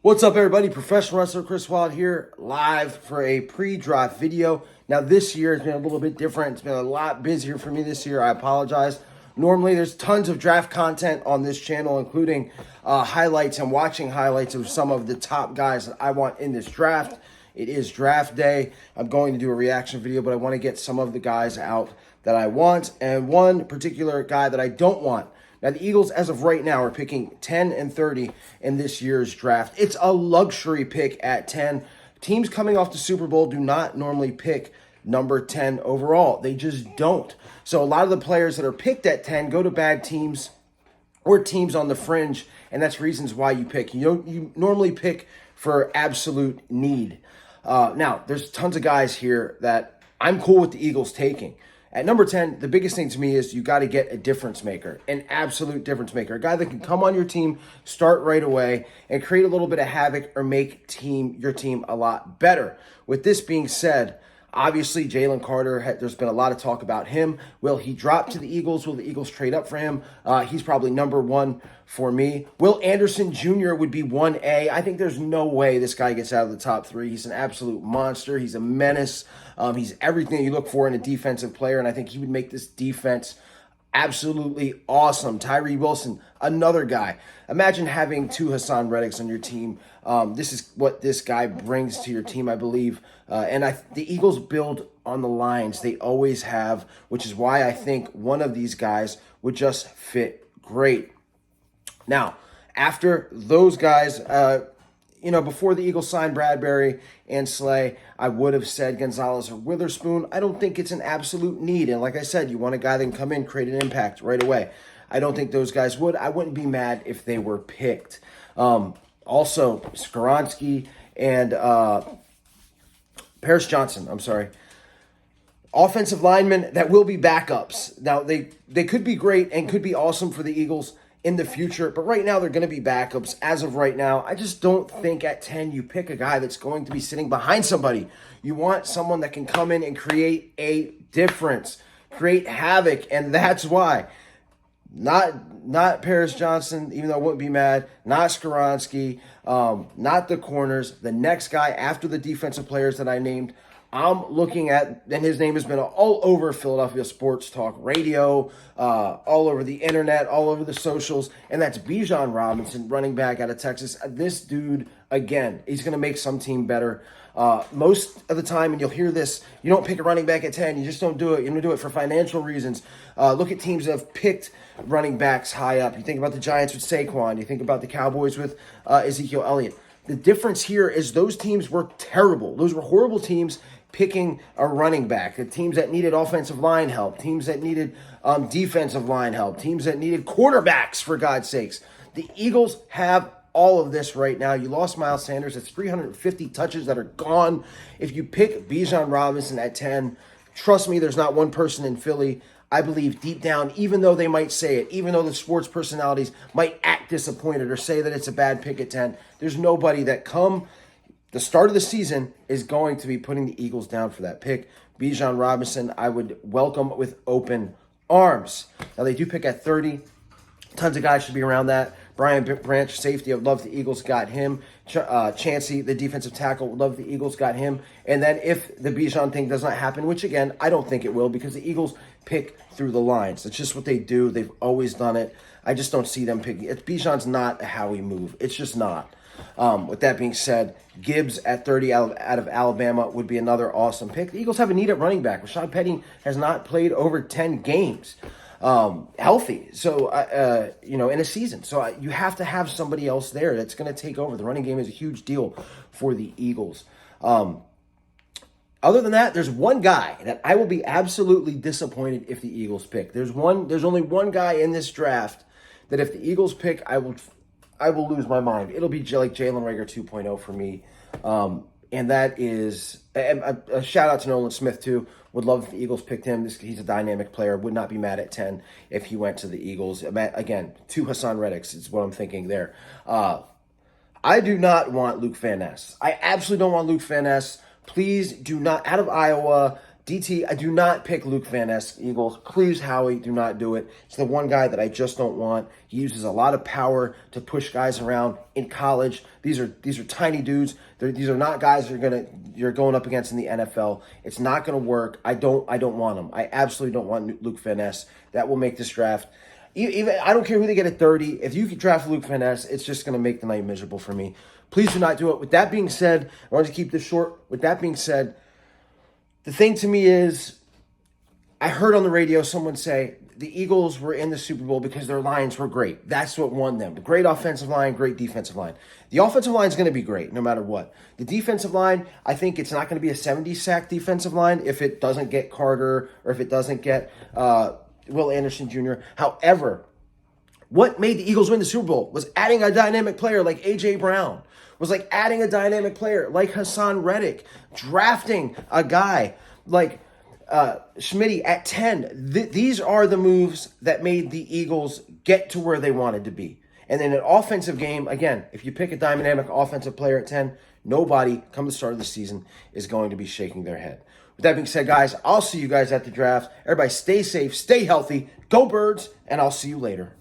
What's up, everybody? Professional wrestler Chris Wild here, live for a pre-draft video. Now, this year has been a little bit different. It's been a lot busier for me this year. I apologize. Normally, there's tons of draft content on this channel, including highlights and watching highlights of some of the top guys that I want in this draft. It is draft day. I'm going to do a reaction video, but I want to get some of the guys out that I want, and one particular guy that I don't want. Now, the Eagles, as of right now, are picking 10 and 30 in this year's draft. It's a luxury pick at 10. Teams coming off the Super Bowl do not normally pick number 10 overall. They just don't. So a lot of the players that are picked at 10 go to bad teams or teams on the fringe, and that's reasons why you pick. You normally pick for absolute need. Now, there's tons of guys here that I'm cool with the Eagles taking. At number 10, the biggest thing to me is you got to get a difference maker, an absolute difference maker, a guy that can come on your team, start right away, and create a little bit of havoc or make your team a lot better. With this being said, obviously Jalen Carter, there's been a lot of talk about him. Will he drop to the Eagles? Will the Eagles trade up for him? He's probably number one for me. Will Anderson Jr. would be 1A. I think there's no way this guy gets out of the top three. He's an absolute monster. He's a menace. He's everything you look for in a defensive player, and I think he would make this defense absolutely awesome. Tyree Wilson, another guy. Imagine having two Hassan Reddicks on your team. This is what this guy brings to your team, I believe. The Eagles build on the lines. They always have, which is why I think one of these guys would just fit great. Now, after those guys, before the Eagles signed Bradbury and Slay, I would have said Gonzalez or Witherspoon. I don't think it's an absolute need. And like I said, you want a guy that can come in, create an impact right away. I don't think those guys would. I wouldn't be mad if they were picked. Also, Skoronski and Paris Johnson, offensive linemen that will be backups. Now, they could be great and could be awesome for the Eagles in the future, but right now they're going to be backups. As of right now, I just don't think at 10 you pick a guy that's going to be sitting behind somebody. You want someone that can come in and create a difference, create havoc, and that's why. Not Paris Johnson, even though I wouldn't be mad. Not Skoronski, not the corners. The next guy after the defensive players that I named, I'm looking at, and his name has been all over Philadelphia sports talk radio, all over the internet, all over the socials, and that's Bijan Robinson, running back out of Texas. This dude, again, he's going to make some team better. Most of the time, and you'll hear this, you don't pick a running back at 10. You just don't do it. You don't do it for financial reasons. Look at teams that have picked running backs high up. You think about the Giants with Saquon. You think about the Cowboys with Ezekiel Elliott. The difference here is those teams were terrible. Those were horrible teams picking a running back. The teams that needed offensive line help, teams that needed defensive line help, teams that needed quarterbacks, for God's sakes. The Eagles have all of this right now. You lost Miles Sanders. It's 350 touches that are gone. If you pick Bijan Robinson at 10, trust me, there's not one person in Philly, I believe deep down, even though they might say it, even though the sports personalities might act disappointed or say that it's a bad pick at 10, there's nobody that come the start of the season is going to be putting the Eagles down for that pick. Bijan Robinson, I would welcome with open arms. Now, they do pick at 30. Tons of guys should be around that. Brian Branch, safety, I would love the Eagles got him. Chancey, the defensive tackle, would love the Eagles got him. And then if the Bijan thing does not happen, which, again, I don't think it will because the Eagles pick through the lines. It's just what they do. They've always done it. I just don't see them picking. Bijan's not a Howie move. It's just not. With that being said, Gibbs at 30 out of Alabama would be another awesome pick. The Eagles have a need at running back. Rashad Penny has not played over 10 games healthy, so in a season. So you have to have somebody else there that's going to take over. The running game is a huge deal for the Eagles. Other than that, there's one guy that I will be absolutely disappointed if the Eagles pick. There's only one guy in this draft that if the Eagles pick, I will lose my mind. It'll be like Jalen Reagor 2.0 for me. And that is a shout out to Nolan Smith, too. Would love if the Eagles picked him. He's a dynamic player. Would not be mad at 10 if he went to the Eagles. Again, two Hassan Reddicks is what I'm thinking there. I do not want Luke Van Ness. I absolutely don't want Luke Van Ness. Please do not, out of Iowa, DT, I do not pick Luke Van Ness, Eagles. Please, Howie, do not do it. It's the one guy that I just don't want. He uses a lot of power to push guys around in college. These are tiny dudes. These are not guys you're going up against in the NFL. It's not gonna work. I don't want him. I absolutely don't want Luke Van Ness. That will make this draft. Even I don't care who they get at 30. If you could draft Luke Van Ness, it's just gonna make the night miserable for me. Please do not do it. With that being said, I want to keep this short. With that being said, the thing to me is, I heard on the radio someone say the Eagles were in the Super Bowl because their lines were great. That's what won them. Great offensive line, great defensive line. The offensive line is going to be great no matter what. The defensive line, I think it's not going to be a 70-sack defensive line if it doesn't get Carter or if it doesn't get Will Anderson Jr. However, what made the Eagles win the Super Bowl was adding a dynamic player like A.J. Brown, was like adding a dynamic player like Hassan Reddick, drafting a guy like Schmitty at 10. These are the moves that made the Eagles get to where they wanted to be. And then an offensive game, again, if you pick a dynamic offensive player at 10, nobody, come the start of the season, is going to be shaking their head. With that being said, guys, I'll see you guys at the draft. Everybody stay safe, stay healthy, go Birds, and I'll see you later.